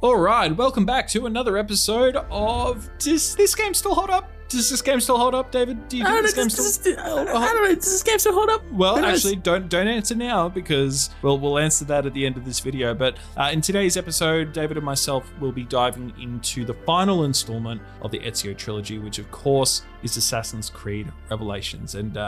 All right, welcome back to another episode of... Does this game still hold up? Does this game still hold up, David? Do you think this game still... I don't know. Does this game still hold up? Well, actually, don't answer now because we'll answer that at the end of this video. But in today's episode, David and myself will be diving into the final installment of the Ezio trilogy, which of course is Assassin's Creed Revelations. And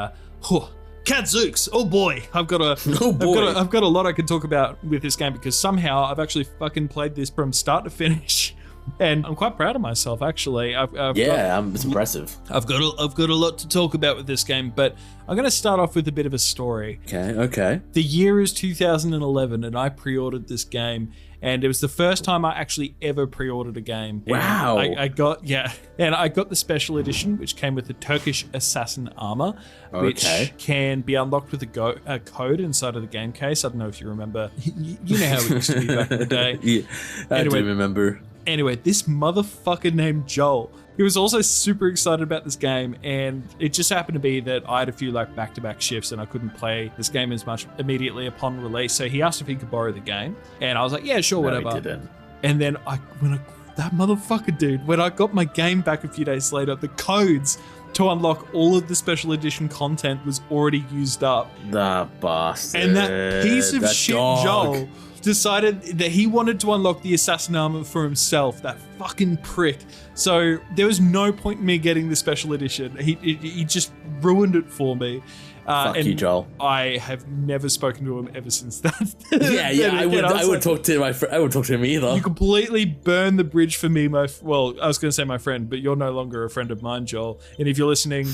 Kadzooks, oh boy, I've got a lot I can talk about with this game because somehow I've actually fucking played this from start to finish. And I'm quite proud of myself, actually. It's impressive. I've got a lot to talk about with this game, but I'm going to start off with a bit of a story. Okay. The year is 2011, and I pre-ordered this game, and it was the first time I actually ever pre-ordered a game. Wow. I got the special edition, which came with the Turkish assassin armor, which can be unlocked with a code inside of the game case. I don't know if you remember. You know how it used to be back in the day. Yeah, I do remember. Anyway, this motherfucker named Joel, he was also super excited about this game, and it just happened to be that I had a few back-to-back shifts and I couldn't play this game as much immediately upon release, so he asked if he could borrow the game, and I was like, yeah, sure, whatever. No, he didn't. And then that motherfucker, dude, when I got my game back a few days later, the codes to unlock all of the special edition content was already used up. The bastard. And that piece of shit, Joel, decided that he wanted to unlock the assassin armor for himself, that fucking prick. So there was no point in me getting the special edition. He just ruined it for me. Fuck you, Joel. I have never spoken to him ever since that. I would talk to I would talk to him either. You completely burned the bridge for me, I was going to say my friend, but you're no longer a friend of mine, Joel. And if you're listening,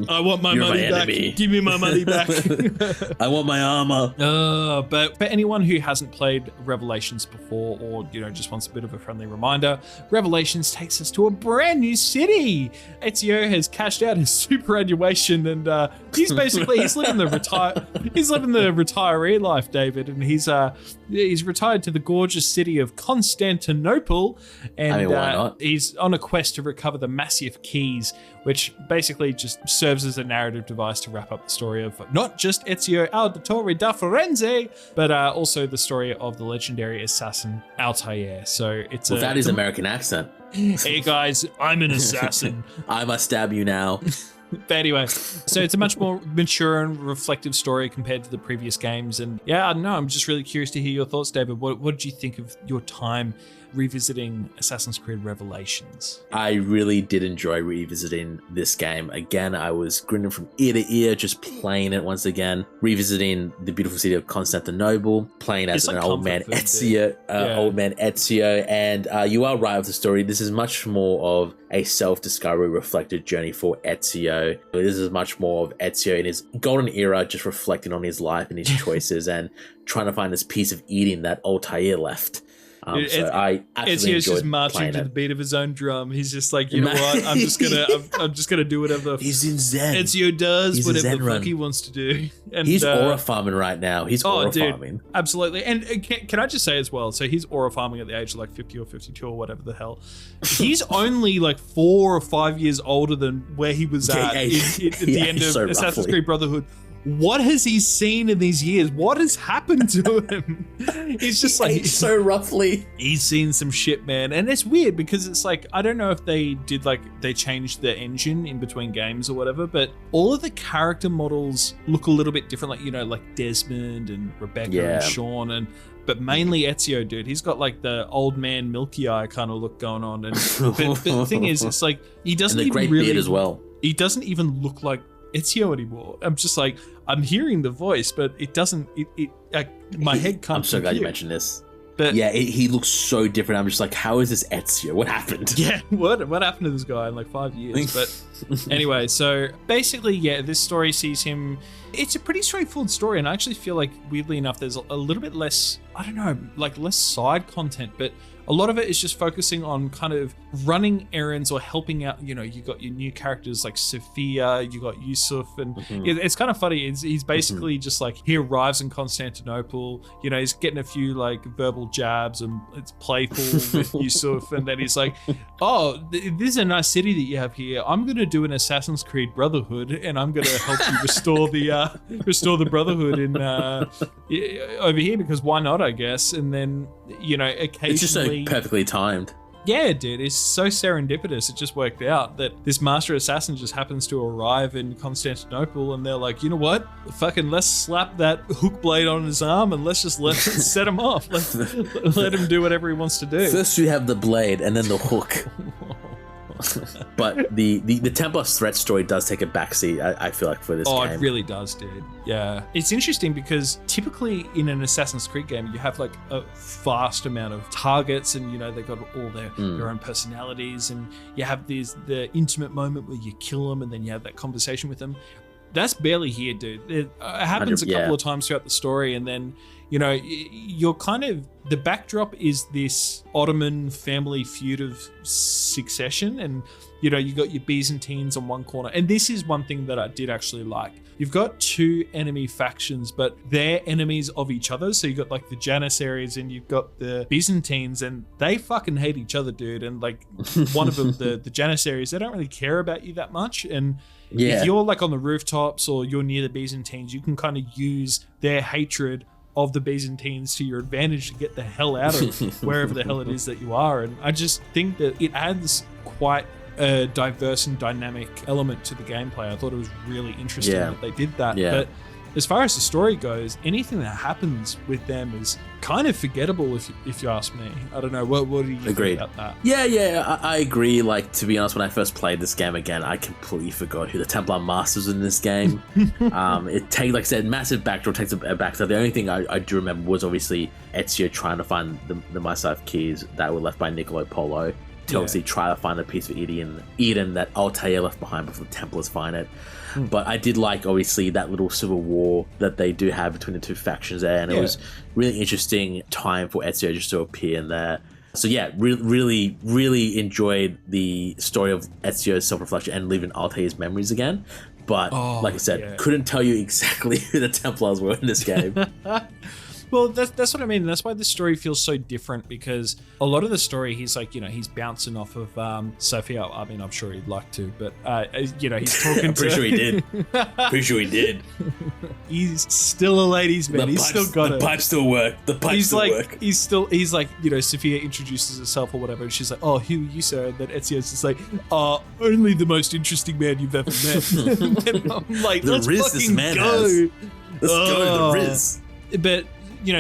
I want my money back. Give me my money back. I want my armor. But for anyone who hasn't played Revelations before, or just wants a bit of a friendly reminder, Revelations takes us to a brand new city. Ezio has cashed out his superannuation, and he's living the retiree life, David, and he's retired to the gorgeous city of Constantinople, and why not? He's on a quest to recover the Masyaf keys, which basically just serves as a narrative device to wrap up the story of not just Ezio Auditore da Firenze, but also the story of the legendary assassin Altair. So it's without his American accent. Hey guys, I'm an assassin. I must stab you now. But anyway, so it's a much more mature and reflective story compared to the previous games. And yeah, I don't know, I'm just really curious to hear your thoughts, David. What did you think of your time revisiting Assassin's Creed Revelations? I really did enjoy revisiting this game. Again, I was grinning from ear to ear, just playing it once again, revisiting the beautiful city of Constantinople, playing as an old man Ezio, and you are right with the story. This is much more of a self-discovery reflected journey for Ezio. This is much more of Ezio in his golden era, just reflecting on his life and his choices and trying to find this piece of Eden that Altair left. I absolutely Ezio's just marching to the beat of his own drum. He's just like, you know what? I'm just gonna do whatever he's in Zen. Ezio does whatever the fuck he wants to do. And he's aura farming right now. He's aura farming. Absolutely. And can I just say as well? So he's aura farming at the age of 50 or 52 or whatever the hell. He's only 4 or 5 years older than where he was at the end of Assassin's Creed Brotherhood. What has he seen in these years? What has happened to him? He's just so roughly. He's seen some shit, man. And it's weird because it's I don't know if they did they changed the engine in between games or whatever, but all of the character models look a little bit different, like Desmond and Rebecca and Sean, but mainly Ezio, dude. He's got the old man milky eye kind of look going on. And but the thing is, it's he doesn't even great really beard as well. He doesn't even look like Ezio anymore. I'm just I'm hearing the voice, but it doesn't. My head can't. I'm so glad you mentioned this. But yeah, he looks so different. I'm just how is this Ezio? What happened? Yeah, what happened to this guy in 5 years? But anyway, so basically, this story sees him. It's a pretty straightforward story, and I actually feel weirdly enough, there's a little bit less. I don't know, less side content, but a lot of it is just focusing on kind of running errands or helping out. You got your new characters like Sophia, you got Yusuf, and it's kind of funny. He's basically just he arrives in Constantinople. He's getting a few verbal jabs and it's playful with Yusuf, and then he's oh, this is a nice city that you have here. I'm going to do an Assassin's Creed Brotherhood, and I'm going to help you restore the Brotherhood in over here, because why not? shot, I guess. And then, occasionally... It's just so perfectly timed. Yeah, dude, it's so serendipitous. It just worked out that this master assassin just happens to arrive in Constantinople, and they're like, you know what? Fucking let's slap that Hookblade on his arm and let's just set him off. Let him do whatever he wants to do. First we have the blade and then the hook. But the Templar's threat story does take a backseat, I feel like, for this game. Oh, it really does, dude. Yeah. It's interesting because typically in an Assassin's Creed game, you have like a vast amount of targets and, they've got all their own personalities, and you have the intimate moment where you kill them and then you have that conversation with them. That's barely here, dude. It happens a couple of times throughout the story, and then, you're kind of... The backdrop is this Ottoman family feud of succession, and, you got your Byzantines on one corner. And this is one thing that I did actually like. You've got two enemy factions, but they're enemies of each other. So you've got like the Janissaries and you've got the Byzantines, and they fucking hate each other, dude. And like one of them, the Janissaries, they don't really care about you that much. And if you're like on the rooftops or you're near the Byzantines, you can kind of use their hatred of the Byzantines to your advantage to get the hell out of wherever the hell it is that you are. And I just think that it adds quite a diverse and dynamic element to the gameplay. I thought it was really interesting that they did that. But as far as the story goes, anything that happens with them is kind of forgettable, if you ask me. I don't know. What do you think about that? Yeah, I agree. Like, to be honest, when I first played this game again, I completely forgot who the Templar Masters in this game. It takes, like I said, massive backdoor, takes a back. So the only thing I do remember was obviously Ezio trying to find the Masyaf keys that were left by Niccolo Polo. To obviously try to find a piece of Eden that Altair left behind before the Templars find it. But I did like, obviously, that little civil war that they do have between the two factions there, and it was really interesting time for Ezio just to appear in there. So yeah, really, really enjoyed the story of Ezio's self-reflection and living Altair's memories again. But like I said, couldn't tell you exactly who the Templars were in this game. Well, that's what I mean. That's why the story feels so different, because a lot of the story, he's like, he's bouncing off of Sophia. I mean, I'm sure he'd like to, but, he's talking I'm pretty sure he did. Pretty sure he did. He's still a ladies' man. He's still got it. The pipes still work. The pipes still work. He's like, Sophia introduces herself or whatever, and she's like, oh, who are you, sir? And then Ezio's just like, only the most interesting man you've ever met. And I'm like, let's fucking go. Let's go to the Riz. But...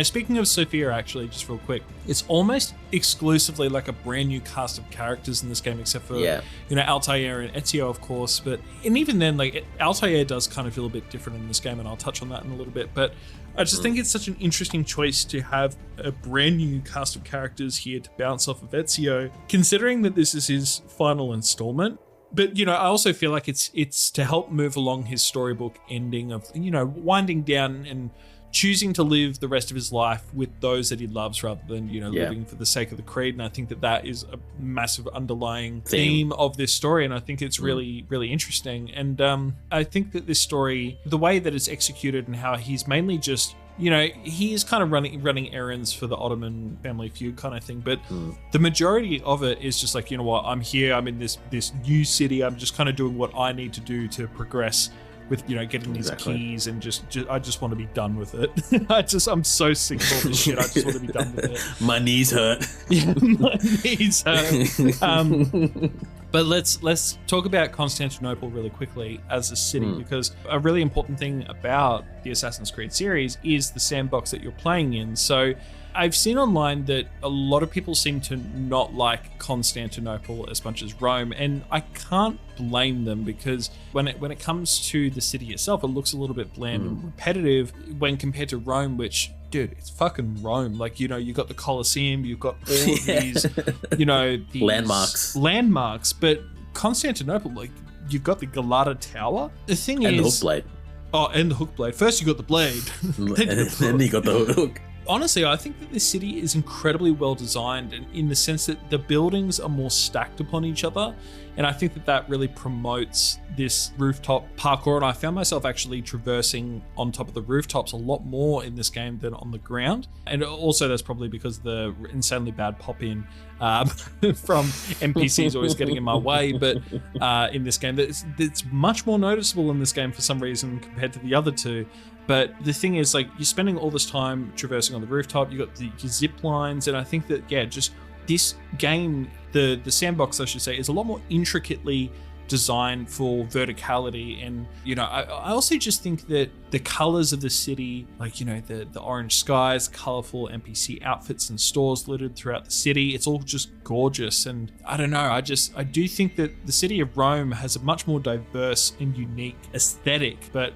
speaking of Sophia, actually, just real quick, it's almost exclusively like a brand new cast of characters in this game, except for, Altair and Ezio, of course. And even then, like, Altair does kind of feel a bit different in this game, and I'll touch on that in a little bit. But I just think it's such an interesting choice to have a brand new cast of characters here to bounce off of Ezio, considering that this is his final installment. But, I also feel like it's to help move along his storybook ending of, winding down and choosing to live the rest of his life with those that he loves rather than, living for the sake of the creed. And I think that is a massive underlying theme of this story. And I think it's really, really interesting. And I think that this story, the way that it's executed and how he's mainly just, he is kind of running errands for the Ottoman family feud kind of thing. But the majority of it is just like, I'm here, I'm in this new city. I'm just kind of doing what I need to do to progress with, getting these keys, and just I just want to be done with it. I'm so sick of all this shit. I just want to be done with it. My knees hurt. Yeah, my knees hurt. But let's talk about Constantinople really quickly as a city, because a really important thing about the Assassin's Creed series is the sandbox that you're playing in. So I've seen online that a lot of people seem to not like Constantinople as much as Rome, and I can't blame them, because when it comes to the city itself, it looks a little bit bland and repetitive when compared to Rome, which, dude, it's fucking Rome. Like, you got the Colosseum, you've got all of these, these landmarks, but Constantinople, like, you've got the Galata Tower. The thing and is... the Hookblade. Oh, and the Hookblade. First you got the blade. then you got the hook. Honestly, I think that this city is incredibly well designed, and in the sense that the buildings are more stacked upon each other. And I think that really promotes this rooftop parkour. And I found myself actually traversing on top of the rooftops a lot more in this game than on the ground. And also that's probably because of the insanely bad pop-in from NPCs always getting in my way. But in this game, it's much more noticeable in this game for some reason compared to the other two. But the thing is, like, you're spending all this time traversing on the rooftop. You got your zip lines, and I think that just this game, the sandbox, I should say, is a lot more intricately designed for verticality. And I also just think that the colors of the city, like the orange skies, colorful NPC outfits and stores littered throughout the city, it's all just gorgeous. And I don't know, I do think that the city of Rome has a much more diverse and unique aesthetic, but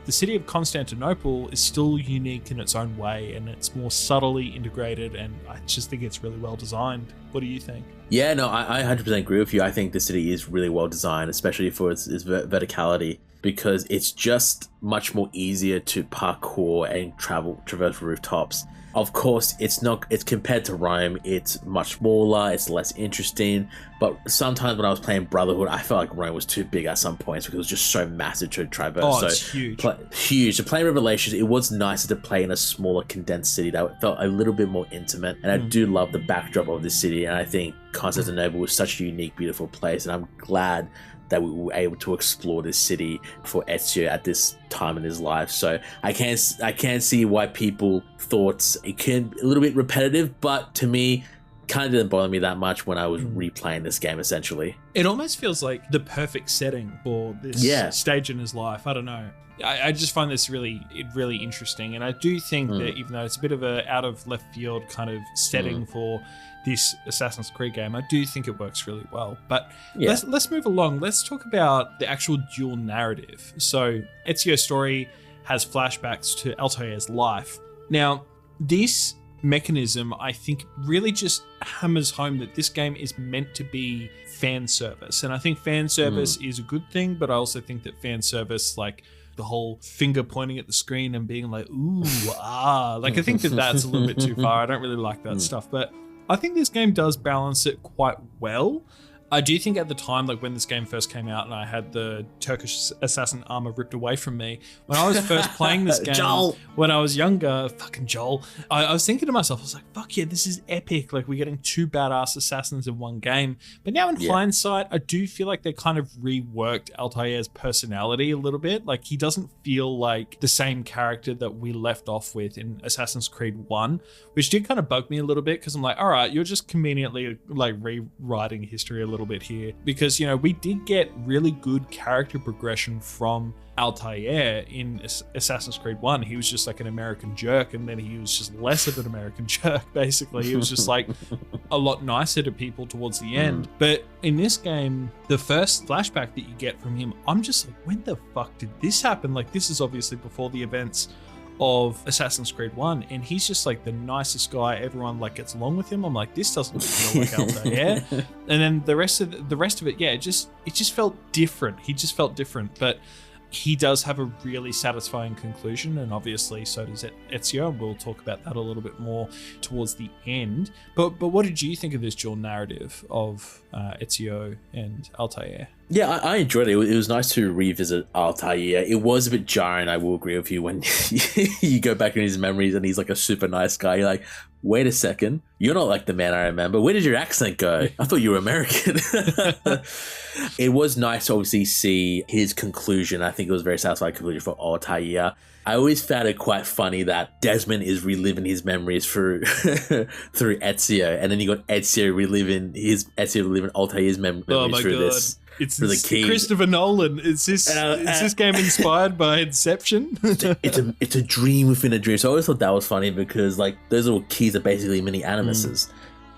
the city of Constantinople is still unique in its own way, and it's more subtly integrated, and I just think it's really well designed. What do you think? Yeah, no, I 100% agree with you. I think the city is really well designed, especially for its verticality, because it's just much more easier to parkour and traverse rooftops. Of course, it's compared to Rome, it's much smaller, it's less interesting. But sometimes when I was playing Brotherhood, I felt like Rome was too big at some points because it was just so massive to traverse. Oh, it's huge. Huge. To play Revelations, it was nicer to play in a smaller, condensed city that felt a little bit more intimate. And I do love the backdrop of the city. And I think Constantinople was such a unique, beautiful place. And I'm glad that we were able to explore this city for Ezio at this time in his life. So I can't see why people thought it can be a little bit repetitive, but to me, kind of didn't bother me that much when I was replaying this game, essentially. It almost feels like the perfect setting for this stage in his life. I don't know. I just find this really interesting, and I do think that even though it's a bit of a out of left field kind of setting for this Assassin's Creed game, I do think it works really well. But let's move along. Let's talk about the actual dual narrative. So Ezio's story has flashbacks to Altair's life. Now, this mechanism, I think, really just hammers home that this game is meant to be fan service. And I think fan service is a good thing, but I also think that fan service, like the whole finger pointing at the screen and being like, ooh, like I think that that's a little bit too far. I don't really like that stuff, but I think this game does balance it quite well. I do think at the time, like when this game first came out and I had the Turkish assassin armor ripped away from me, when I was first playing this game, when I was younger, fucking Joel, I was thinking to myself, I was like, fuck yeah, this is epic. Like we're getting two badass assassins in one game. But now in hindsight, I do feel like they kind of reworked Altair's personality a little bit. Like he doesn't feel like the same character that we left off with in Assassin's Creed 1, which did kind of bug me a little bit because I'm like, all right, you're just conveniently like rewriting history a little bit here, because we did get really good character progression from Altair in Assassin's Creed 1. He was just like an American jerk, and then he was just less of an American jerk, basically. He was just like a lot nicer to people towards the end. But in this game, the first flashback that you get from him, I'm just like, when the fuck did this happen? Like, this is obviously before the events of Assassin's Creed 1, and he's just like the nicest guy. Everyone like gets along with him. I'm like, this doesn't feel like Altair. And then the rest of it, it just felt different. He just felt different, but he does have a really satisfying conclusion, and obviously so does Ezio, and we'll talk about that a little bit more towards the end. But what did you think of this dual narrative of Ezio and Altair? Yeah, I enjoyed it. It was nice to revisit Altair. It was a bit jarring, I will agree with you, when you go back in his memories and he's like a super nice guy. You're like, wait a second, you're not like the man I remember. Where did your accent go? I thought you were American. It was nice to obviously see his conclusion. I think it was a very satisfying conclusion for Altair. I always found it quite funny that Desmond is reliving his memories through Ezio, and then you got Ezio reliving Altair's memories through this. It's Christopher Nolan. Is this game inspired by Inception? it's a dream within a dream. So I always thought that was funny because like those little keys are basically mini Animuses.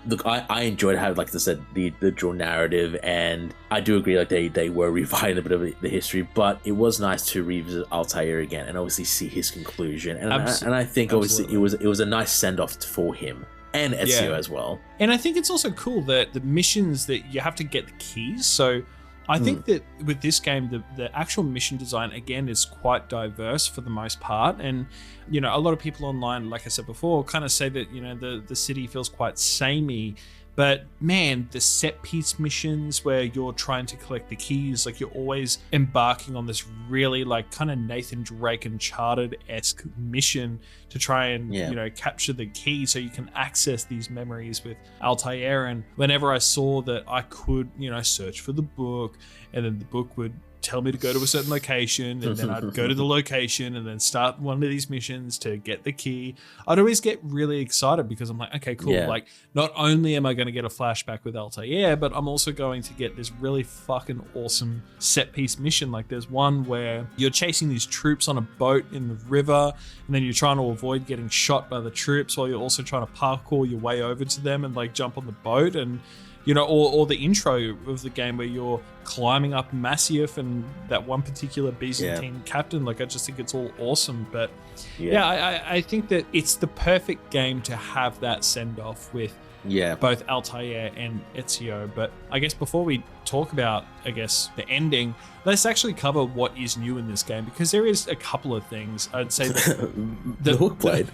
Look, I enjoyed how, like I said, the dual narrative, and I do agree like they were reviving a bit of the history, but it was nice to revisit Altair again and obviously see his conclusion. And I think obviously it was a nice send off for him and Ezio as well. And I think it's also cool that the missions that you have to get the keys. So I think that with this game, the actual mission design, again, is quite diverse for the most part. And, a lot of people online, like I said before, kind of say that, the city feels quite samey. But man, the set piece missions where you're trying to collect the keys, like you're always embarking on this really like kind of Nathan Drake Uncharted-esque mission to try and, capture the key so you can access these memories with Altair. And whenever I saw that I could, search for the book, and then the book would tell me to go to a certain location, and then I'd go to the location and then start one of these missions to get the key. I'd always get really excited because I'm like, okay, cool. Like, not only am I going to get a flashback with Altair, but I'm also going to get this really fucking awesome set piece mission. Like, there's one where you're chasing these troops on a boat in the river, and then you're trying to avoid getting shot by the troops while you're also trying to parkour your way over to them and like jump on the boat. And or the intro of the game where you're climbing up Masyaf and that one particular Byzantine captain. Like, I just think it's all awesome. But I think that it's the perfect game to have that send off with both Altair and Ezio. But I guess before we talk about, the ending, let's actually cover what is new in this game, because there is a couple of things. I'd say that the Hookblade.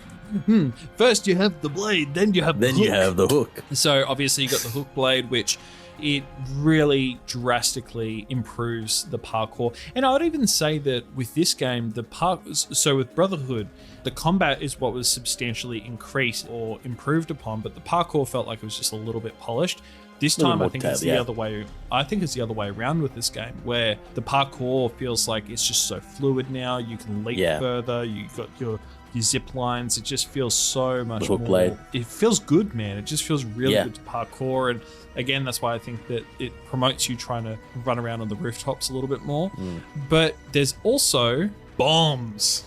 First you have the blade, then you have the hook. You have the hook. So obviously you got the Hookblade, which it really drastically improves the parkour. And I would even say that with this game, so with Brotherhood, the combat is what was substantially increased or improved upon, but the parkour felt like it was just a little bit polished. This time, I think it's the other way. I think it's the other way around with this game, where the parkour feels like it's just so fluid now. You can leap further. You got your zip lines. It just feels so much more. It feels good, man. It just feels really good to parkour. And again, that's why I think that it promotes you trying to run around on the rooftops a little bit more. But there's also bombs.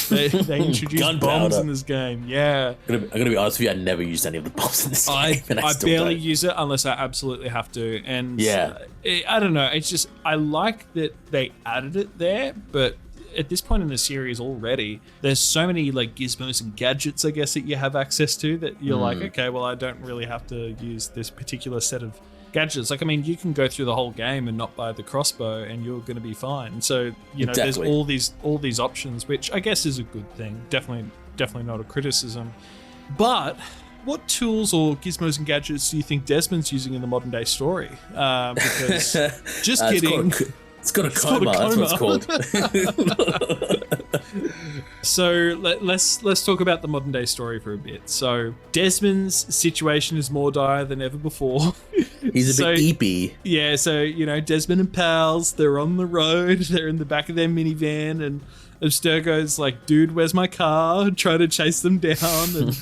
They introduced bombs in this game. I'm gonna be honest with you, I never used any of the bombs in this game. I barely use it unless I absolutely have to. And I don't know. It's just, I like that they added it there, but at this point in the series already, there's so many like gizmos and gadgets, I guess, that you have access to that you're like, okay, well, I don't really have to use this particular set of gadgets. Like, I mean, you can go through the whole game and not buy the crossbow and you're going to be fine. So, there's all these options, which I guess is a good thing. Definitely not a criticism. But what tools or gizmos and gadgets do you think Desmond's using in the modern day story? Because just kidding. It's got a coma. That's what it's called. So let's talk about the modern day story for a bit. So Desmond's situation is more dire than ever before. He's a bit eepy. Yeah, so Desmond and pals, they're on the road. They're in the back of their minivan, and Abstergo's like, dude, where's my car? Try to chase them down. And,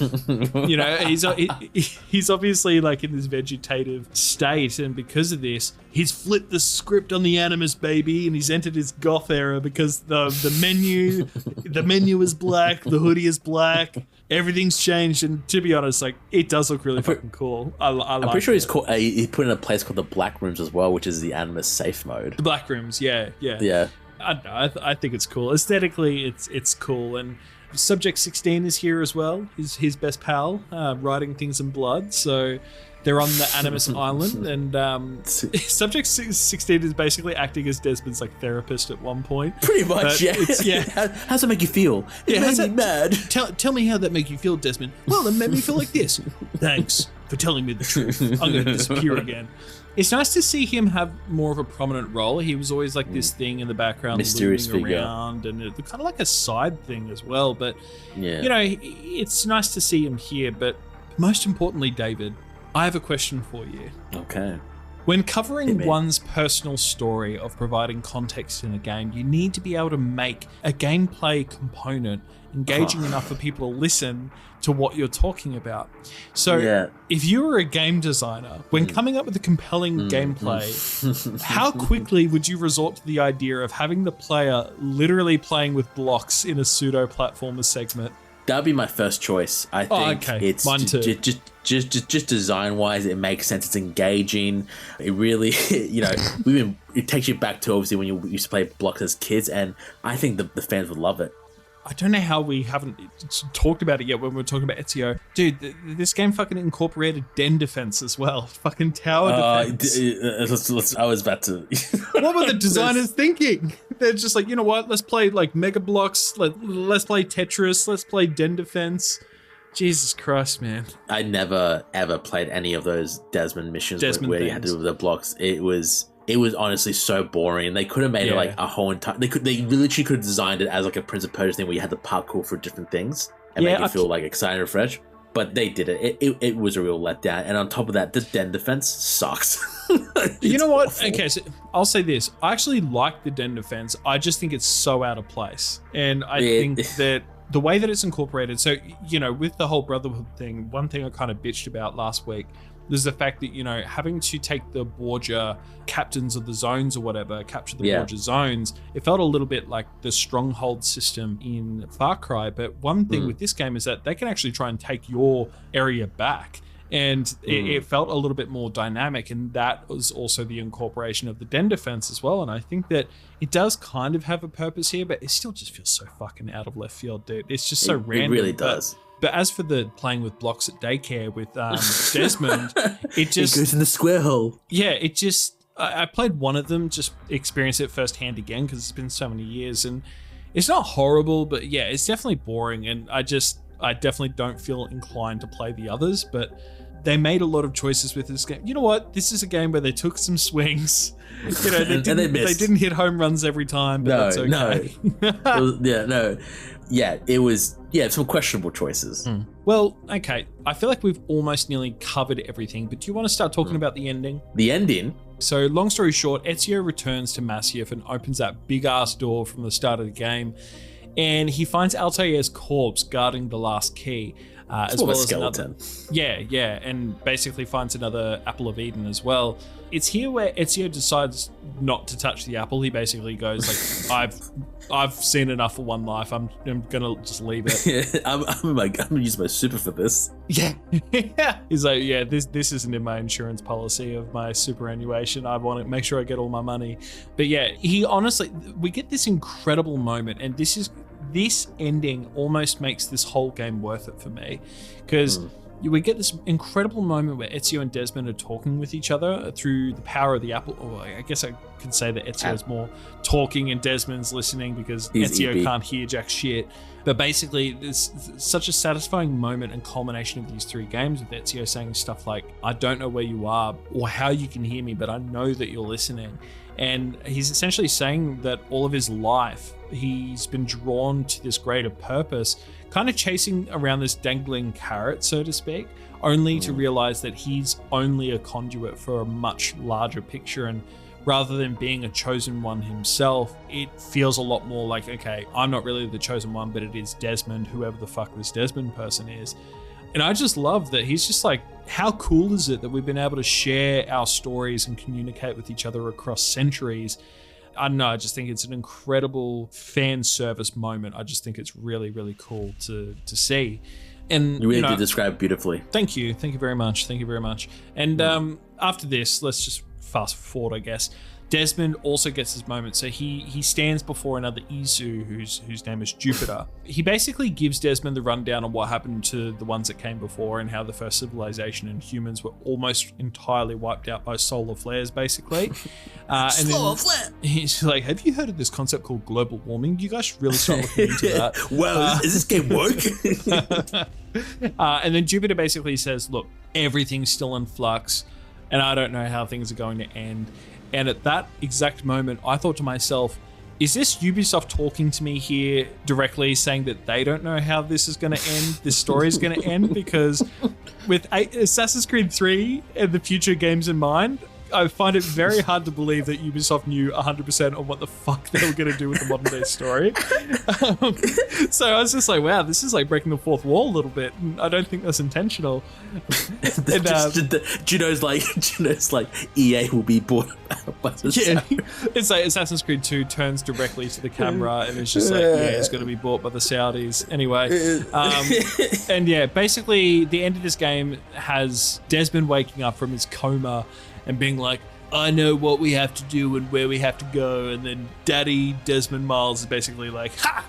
he's obviously like in this vegetative state. And because of this, he's flipped the script on the Animus, baby. And he's entered his goth era because the menu is black. The hoodie is black. Everything's changed. And to be honest, like, it does look really fucking cool. I'm pretty sure he put in a place called the Black Rooms as well, which is the Animus safe mode. The Black Rooms, yeah. I don't know. I think it's cool. Aesthetically, it's cool. And Subject 16 is here as well. His best pal, writing things in blood. So they're on the Animus Island, and Subject 16 is basically acting as Desmond's like therapist at one point. Pretty much, yeah. How's that make you feel? It made me mad. Tell me how that make you feel, Desmond. Well, it made me feel like this. Thanks for telling me the truth. I'm going to disappear again. It's nice to see him have more of a prominent role. He was always like this thing in the background, mysterious figure, around, and kind of like a side thing as well. But it's nice to see him here. But most importantly, David, I have a question for you. Okay. When covering one's personal story of providing context in a game, you need to be able to make a gameplay component engaging enough for people to listen to what you're talking about. So if you were a game designer, when coming up with a compelling gameplay, how quickly would you resort to the idea of having the player literally playing with blocks in a pseudo-platformer segment? That'd be my first choice. I think it's mine too. Just design-wise, it makes sense. It's engaging. It really, it takes you back to obviously when you used to play blocks as kids, and I think the fans would love it. I don't know how we haven't talked about it yet when we're talking about Ezio. Dude, this game fucking incorporated den defense as well. Fucking tower defense. I was about to... What were the designers thinking? They're just like, you know what? Let's play like Mega Blocks. Let's play Tetris. Let's play den defense. Jesus Christ, man. I never ever played any of those Desmond missions where you had to do the blocks. It was honestly so boring. They could have made it like a whole entire. They literally could have designed it as like a Prince of Persia thing where you had the parkour for different things and make it feel like exciting and fresh. But they did it. It was a real letdown. And on top of that, the den defense sucks. You know what? Awful. Okay, so I'll say this. I actually like the den defense. I just think it's so out of place. And I think that the way that it's incorporated, so, you know, with the whole Brotherhood thing, one thing I kind of bitched about last week was the fact that, you know, having to take the Borgia captains of the zones or whatever, capture the Borgia zones, it felt a little bit like the stronghold system in Far Cry. But one thing with this game is that they can actually try and take your area back. And it felt a little bit more dynamic, and that was also the incorporation of the den defense as well. And I think that it does kind of have a purpose here, but it still just feels so fucking out of left field, dude. It's just so random. It really does. But as for the playing with blocks at daycare with Desmond, it goes in the square hole. Yeah, it just... I played one of them, just experienced it firsthand again because it's been so many years, and it's not horrible, but yeah, it's definitely boring, and I definitely don't feel inclined to play the others, but they made a lot of choices with this game. You know what? This is a game where they took some swings. You know, they didn't hit home runs every time, but that's okay. It was some questionable choices. Well, okay. I feel like we've almost nearly covered everything, but do you want to start talking about the ending? The ending? So, long story short, Ezio returns to Masyaf and opens that big-ass door from the start of the game, and he finds Altair's corpse guarding the last key. As well as skeleton. And basically finds another apple of Eden as well. It's here where ezio decides not to touch the apple. He basically goes like, I've seen enough for one life. I'm gonna just leave it. I'm gonna use my super for this. Yeah. He's like, this isn't in my insurance policy of my superannuation. I want to make sure I get all my money. But yeah, he honestly, we get this incredible moment, and this ending almost makes this whole game worth it for me, because we get this incredible moment where Ezio and Desmond are talking with each other through the power of the apple. Or I guess I could say that Ezio's more talking and Desmond's listening because Ezio can't hear jack shit. But basically, there's such a satisfying moment and culmination of these three games with Ezio saying stuff like, I don't know where you are or how you can hear me, but I know that you're listening. And he's essentially saying that all of his life, he's been drawn to this greater purpose, kind of chasing around this dangling carrot, so to speak, only to realize that he's only a conduit for a much larger picture. And rather than being a chosen one himself, it feels a lot more like, okay, I'm not really the chosen one, but it is Desmond, whoever the fuck this Desmond person is. And I just love that he's just like, how cool is it that we've been able to share our stories and communicate with each other across centuries? I don't know, I just think it's an incredible fan service moment. I just think it's really, really cool to see. And you really did describe beautifully. Thank you very much. And after this, let's just fast forward, I guess. Desmond also gets his moment. So he stands before another Isu whose name is Jupiter. He basically gives Desmond the rundown on what happened to the ones that came before and how the first civilization and humans were almost entirely wiped out by solar flares, basically. Solar flare! He's like, have you heard of this concept called global warming? You guys should really start looking into that. Well, is this game woke? And then Jupiter basically says, look, everything's still in flux and I don't know how things are going to end. And at that exact moment, I thought to myself, is this Ubisoft talking to me here directly, saying that they don't know how this is going to end, this story is going to end? Because with Assassin's Creed 3 and the future games in mind, I find it very hard to believe that Ubisoft knew 100% on what the fuck they were going to do with the modern day story. So I was just like, wow, this is like breaking the fourth wall a little bit. And I don't think that's intentional. Juno's like EA will be bought by the Saudis. It's like Assassin's Creed 2 turns directly to the camera and it's just like, it's going to be bought by the Saudis. Anyway, and yeah, basically the end of this game has Desmond waking up from his coma and being like, I know what we have to do and where we have to go. And then Daddy Desmond Miles is basically like, ha!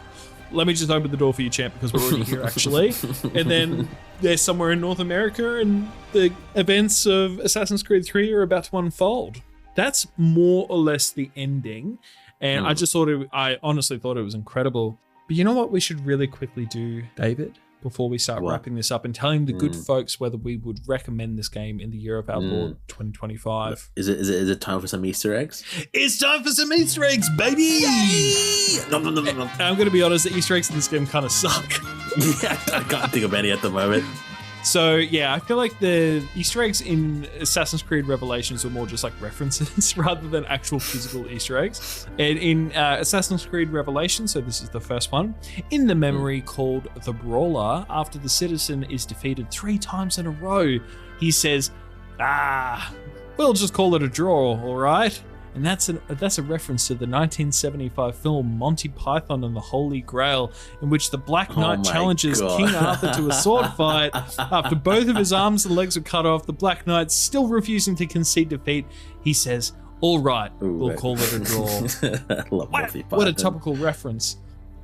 Let me just open the door for you, champ, because we're already here, actually. And then they're somewhere in North America and the events of Assassin's Creed 3 are about to unfold. That's more or less the ending. And I honestly thought it was incredible. But you know what we should really quickly do, David? before we start wrapping this up and telling the good folks whether we would recommend this game in the year of our Lord 2025. Is it time for some Easter eggs? It's time for some Easter eggs, baby! Yay! I'm going to be honest, the Easter eggs in this game kind of suck. Yeah, I can't think of any at the moment. So, yeah, I feel like the Easter eggs in Assassin's Creed Revelations were more just like references rather than actual physical Easter eggs. And in Assassin's Creed Revelations, so this is the first one, in the memory called The Brawler, after the citizen is defeated 3 times in a row, he says, we'll just call it a draw, all right? And that's a reference to the 1975 film Monty Python and the Holy Grail, in which the Black Knight challenges King Arthur to a sword fight. After both of his arms and legs are cut off, the Black Knight, still refusing to concede defeat, he says, all right, we'll call it a draw. Love Monty Python. What a topical reference.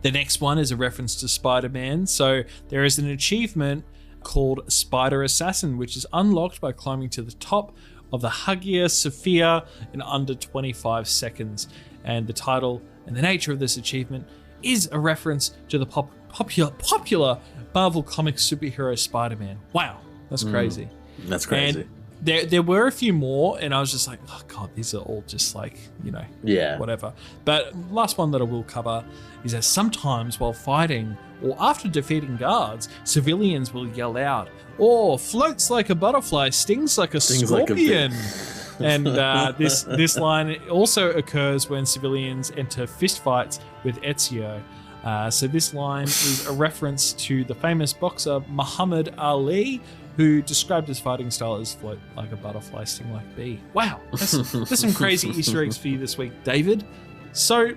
The next one is a reference to Spider-Man. So there is an achievement called Spider Assassin, which is unlocked by climbing to the top of the Hagia Sophia in under 25 seconds. And the title and the nature of this achievement is a reference to the popular Marvel Comics superhero Spider-Man. Wow, that's crazy. That's crazy. And there were a few more, and I was just like, oh God, these are all just like, whatever. But last one that I will cover is that sometimes while fighting or after defeating guards, civilians will yell out, "Oh, floats like a butterfly, stings like a scorpion." And this line also occurs when civilians enter fistfights with Ezio. So this line is a reference to the famous boxer Muhammad Ali, who described his fighting style as float like a butterfly, sting like a bee. Wow, that's some crazy Easter eggs for you this week, David. So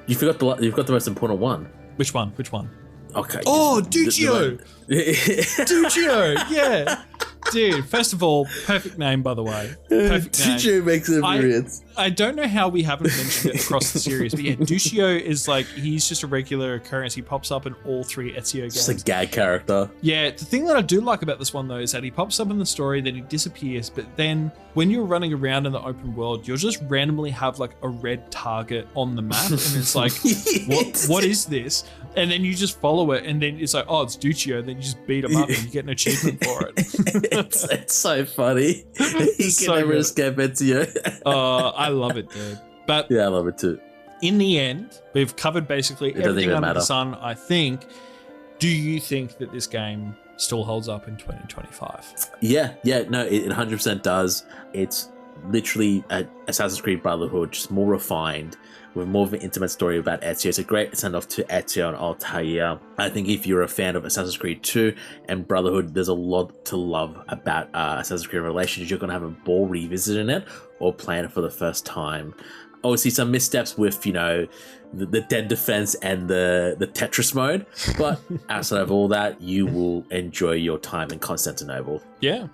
you've got the most important one. Which one? Okay. Oh, Duccio! Duccio, yeah. Dude, first of all, perfect name, by the way. Perfect name. Duccio makes an appearance. I don't know how we haven't mentioned it across the series, but yeah, Duccio is like, he's just a regular occurrence. He pops up in all 3 Ezio games. Just a gag character. Yeah, the thing that I do like about this one, though, is that he pops up in the story, then he disappears, but then when you're running around in the open world, you'll just randomly have like a red target on the map, and it's like, what is this? And then you just follow it, and then it's like, oh, it's Duccio. Then you just beat him up, and you get an achievement for it. it's so funny. He can never escape Ezio. I love it, dude. But yeah, I love it too. In the end, we've covered basically everything under the sun, I think. Do you think that this game still holds up in 2025? Yeah, no, it 100% does. It's literally Assassin's Creed Brotherhood, just more refined, with more of an intimate story about Ezio. It's a great send-off to Ezio and Altair. I think if you're a fan of Assassin's Creed 2 and Brotherhood, there's a lot to love about Assassin's Creed Revelations. You're going to have a ball revisiting it or playing it for the first time. Obviously, some missteps with, the dead defense and the Tetris mode. But outside of all that, you will enjoy your time in Constantinople. Yeah,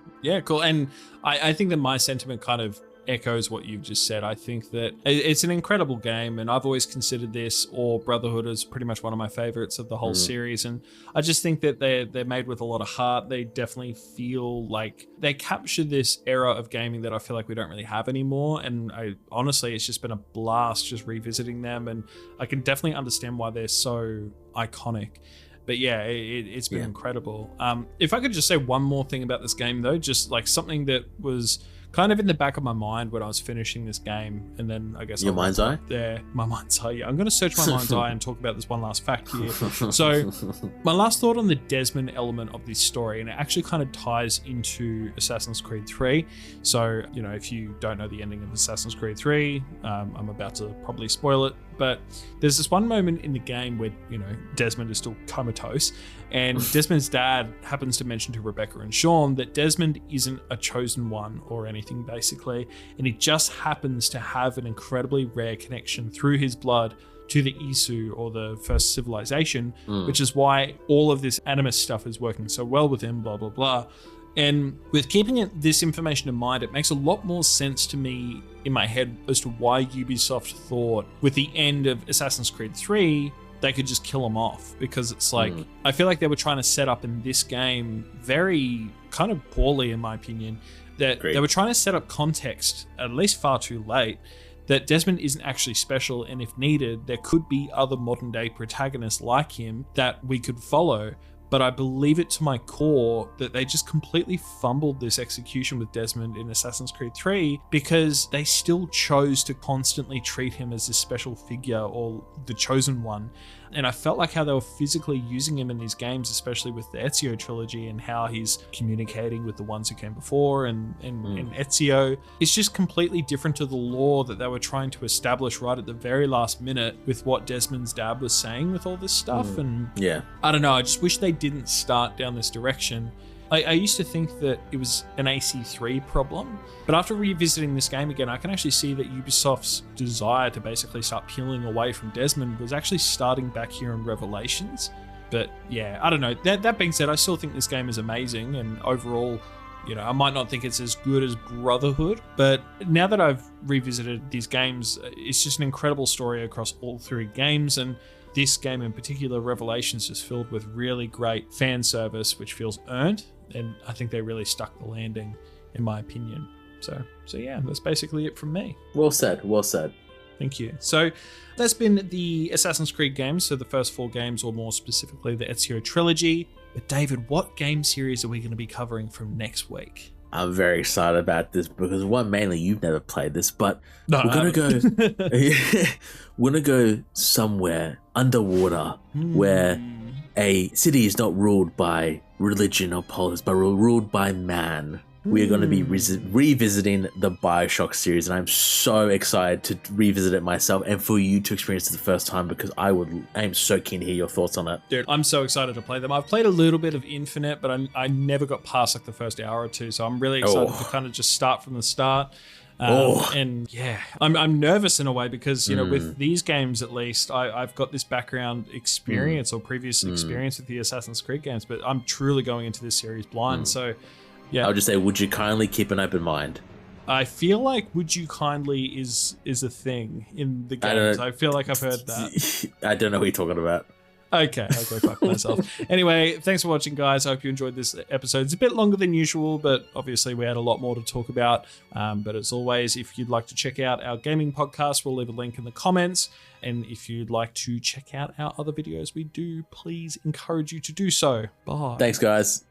cool. And I think that my sentiment kind of echoes what you've just said. I think that it's an incredible game, and I've always considered this or Brotherhood as pretty much one of my favorites of the whole series. And I just think that they're made with a lot of heart. They definitely feel like they capture this era of gaming that I feel like we don't really have anymore. And honestly, it's just been a blast just revisiting them, and I can definitely understand why they're so iconic. But yeah, it's been incredible. If I could just say one more thing about this game, though, just like something that was kind of in the back of my mind when I was finishing this game, and then I guess your mind's eye? Yeah, my mind's eye. Yeah, I'm going to search my mind's eye and talk about this one last fact here. So my last thought on the Desmond element of this story, and it actually kind of ties into Assassin's Creed 3. So, if you don't know the ending of Assassin's Creed 3, I'm about to probably spoil it, but there's this one moment in the game where, Desmond is still comatose, and Desmond's dad happens to mention to Rebecca and Sean that Desmond isn't a chosen one or anything, basically, and he just happens to have an incredibly rare connection through his blood to the Isu, or the first civilization, which is why all of this Animus stuff is working so well with him, blah, blah, blah. And with keeping this information in mind, it makes a lot more sense to me in my head as to why Ubisoft thought with the end of Assassin's Creed 3, they could just kill him off. Because it's like, I feel like they were trying to set up in this game very kind of poorly, in my opinion, that they were trying to set up context, at least far too late, that Desmond isn't actually special, and if needed, there could be other modern day protagonists like him that we could follow. But I believe it to my core that they just completely fumbled this execution with Desmond in Assassin's Creed 3 because they still chose to constantly treat him as this special figure or the chosen one. And I felt like how they were physically using him in these games, especially with the Ezio trilogy and how he's communicating with the ones who came before and Ezio. It's just completely different to the lore that they were trying to establish right at the very last minute with what Desmond's dad was saying with all this stuff. And yeah, I don't know, I just wish they didn't start down this direction. I used to think that it was an AC3 problem, but after revisiting this game again, I can actually see that Ubisoft's desire to basically start peeling away from Desmond was actually starting back here in Revelations. But yeah, I don't know. That being said, I still think this game is amazing, and overall, I might not think it's as good as Brotherhood, but now that I've revisited these games, it's just an incredible story across all three games, and this game in particular, Revelations, is filled with really great fan service, which feels earned. And I think they really stuck the landing, in my opinion. So yeah, that's basically it from me. Well said. Thank you. So that's been the Assassin's Creed games, so the first 4 games, or more specifically, the Ezio trilogy. But David, what game series are we going to be covering from next week? I'm very excited about this because mainly you've never played this, but we're gonna go somewhere underwater where a city is not ruled by religion or politics, but ruled by man. We're going to be revisiting the BioShock series, and I'm so excited to revisit it myself and for you to experience it the first time because I am so keen to hear your thoughts on it. Dude, I'm so excited to play them. I've played a little bit of Infinite, but I never got past like the first hour or two, so I'm really excited to kind of just start from the start. And yeah, I'm nervous in a way because, with these games at least, I've got this background experience or previous experience with the Assassin's Creed games, but I'm truly going into this series blind. So yeah. I'll just say, would you kindly keep an open mind? I feel like would you kindly is a thing in the games. I feel like I've heard that. I don't know what you're talking about. Okay, I'll go fuck myself. Anyway, thanks for watching, guys. I hope you enjoyed this episode. It's a bit longer than usual, but obviously we had a lot more to talk about. But as always, if you'd like to check out our gaming podcast, we'll leave a link in the comments. And if you'd like to check out our other videos we do, please encourage you to do so. Bye. Thanks, guys.